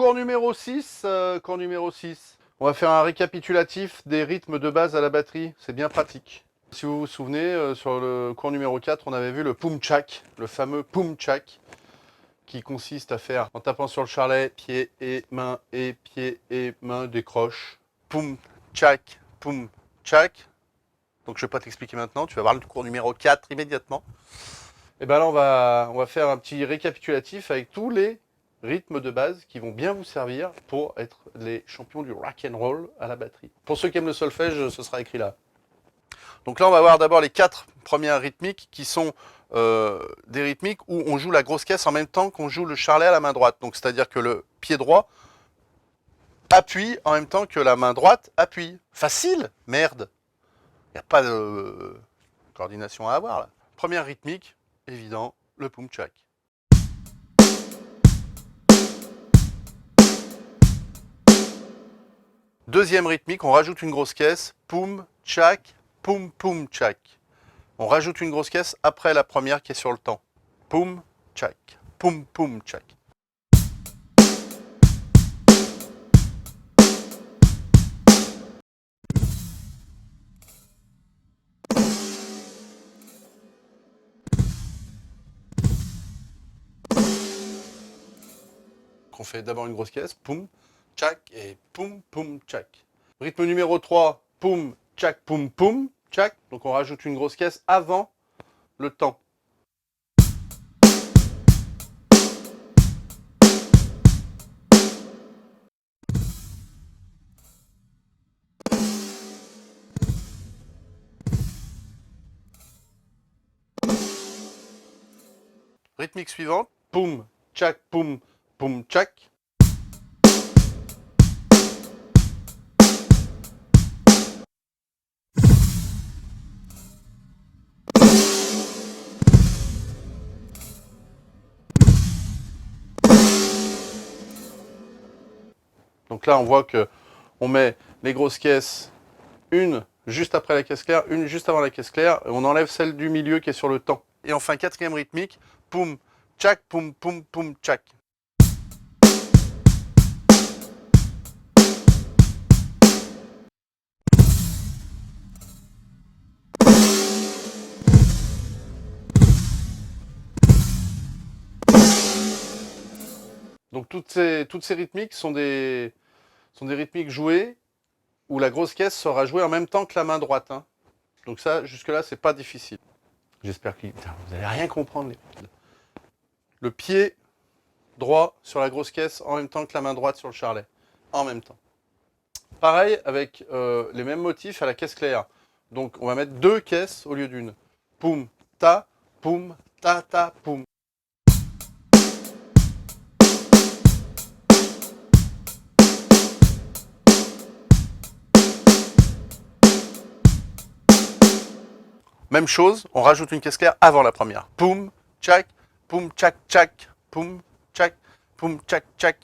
Cours numéro 6, On va faire un récapitulatif des rythmes de base à la batterie. C'est bien pratique. Si vous vous souvenez, sur le cours numéro 4, on avait vu le pum-tchak, le fameux pum-tchak, qui consiste à faire, en tapant sur le charlet, pied et main, décroche. Pum-tchak, pum-tchak. Donc je ne vais pas t'expliquer maintenant, tu vas voir le cours numéro 4 immédiatement. Et bien là, on va faire un petit récapitulatif avec tous les rythmes de base qui vont bien vous servir pour être les champions du rock and roll à la batterie. Pour ceux qui aiment le solfège, ce sera écrit là. Donc là, on va voir d'abord les 4 premières rythmiques qui sont des rythmiques où on joue la grosse caisse en même temps qu'on joue le charlet à la main droite. Donc c'est-à-dire que le pied droit appuie en même temps que la main droite appuie. Facile? Merde. Il n'y a pas de coordination à avoir là. Première rythmique, évident, le pum-tchak. Deuxième rythmique, on rajoute une grosse caisse, pum-tchak, pum-pum-tchak. On rajoute une grosse caisse après la première qui est sur le temps. Pum-tchak, pum-pum-tchak. On fait d'abord une grosse caisse, poum, tchak et poum, poum, tchak. Rythme numéro 3, poum, tchak, poum, poum, tchak. Donc on rajoute une grosse caisse avant le temps. Rythmique suivante, poum, tchak, poum, poum, tchak. Donc là, on voit que on met les grosses caisses, une juste après la caisse claire, une juste avant la caisse claire, et on enlève celle du milieu qui est sur le temps. Et enfin, quatrième rythmique, poum, tchak, poum, poum, poum, tchak. Donc toutes ces rythmiques sont des rythmiques jouées où la grosse caisse sera jouée en même temps que la main droite. Hein. Donc ça, jusque-là, c'est pas difficile. J'espère que vous n'allez rien comprendre. Le pied droit sur la grosse caisse en même temps que la main droite sur le charlet. En même temps. Pareil avec les mêmes motifs à la caisse claire. Donc on va mettre 2 caisses au lieu d'une. Poum, ta, poum, ta, poum. Même chose, on rajoute une caisse claire avant la première. Poum, tchak, tchak, poum, tchak, tchak.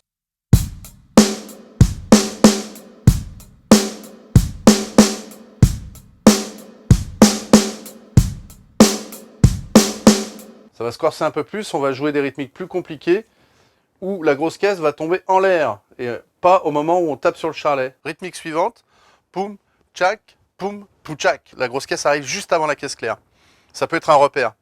Ça va se corser un peu plus, on va jouer des rythmiques plus compliquées où la grosse caisse va tomber en l'air et pas au moment où on tape sur le charlet. Rythmique suivante, poum, tchak, poum, pouchak. La grosse caisse arrive juste avant la caisse claire. Ça peut être un repère.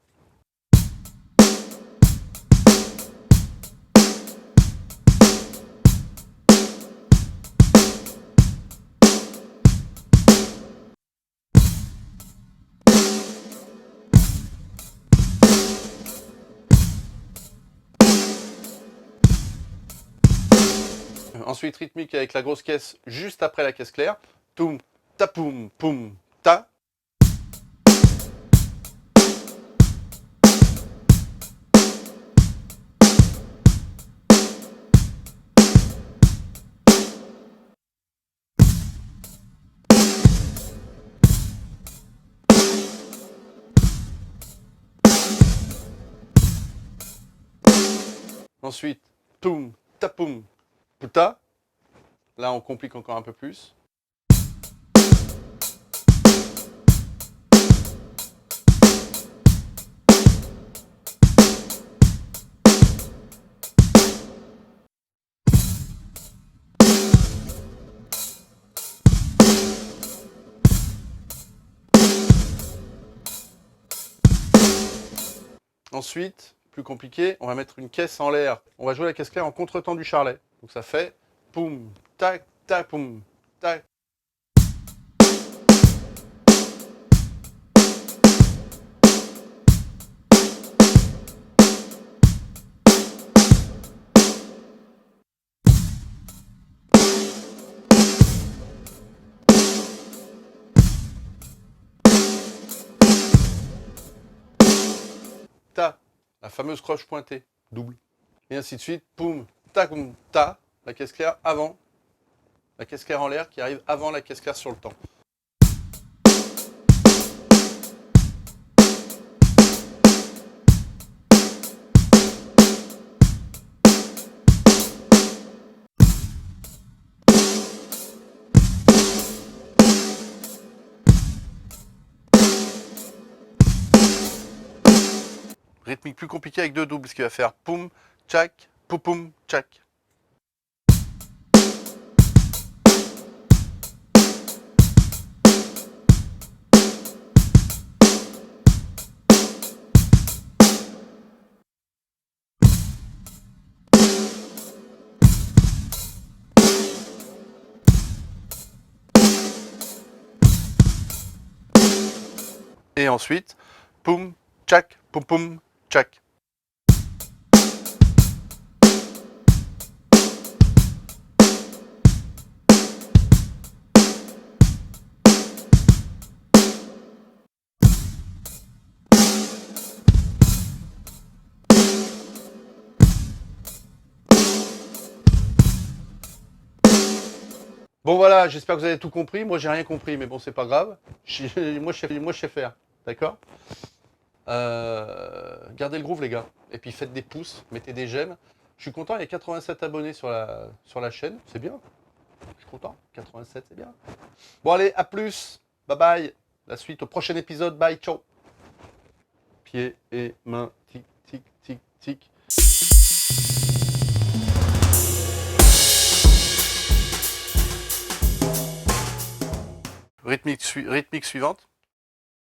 Ensuite, rythmique avec la grosse caisse juste après la caisse claire. Toum, ta, poum, poum, ta. Ensuite, toum, tapoum, puta. Là, on complique encore un peu plus. Ensuite, plus compliqué, on va mettre une caisse en l'air. On va jouer la caisse claire en contretemps du charlet. Donc ça fait poum, tac, tac, poum, tac. Ta, la fameuse croche pointée, double. Et ainsi de suite, poum, tac, poum, ta, la caisse claire avant, la caisse claire en l'air qui arrive avant la caisse claire sur le temps. Rythmique plus compliquée avec deux doubles, ce qui va faire poum, tchac, poum, poum, tchac. Et ensuite, poum, tchac, poum, poum, tchac. Bon voilà, j'espère que vous avez tout compris. Moi j'ai rien compris, mais bon c'est pas grave. Moi je sais faire, d'accord. Gardez le groove les gars. Et puis faites des pouces, mettez des j'aime. Je suis content, il y a 87 abonnés sur la chaîne, c'est bien. Je suis content, 87 c'est bien. Bon allez, à plus, bye bye. La suite au prochain épisode, bye, ciao. Pieds et mains, tic, tic, tic, tic. Rythmique suivante.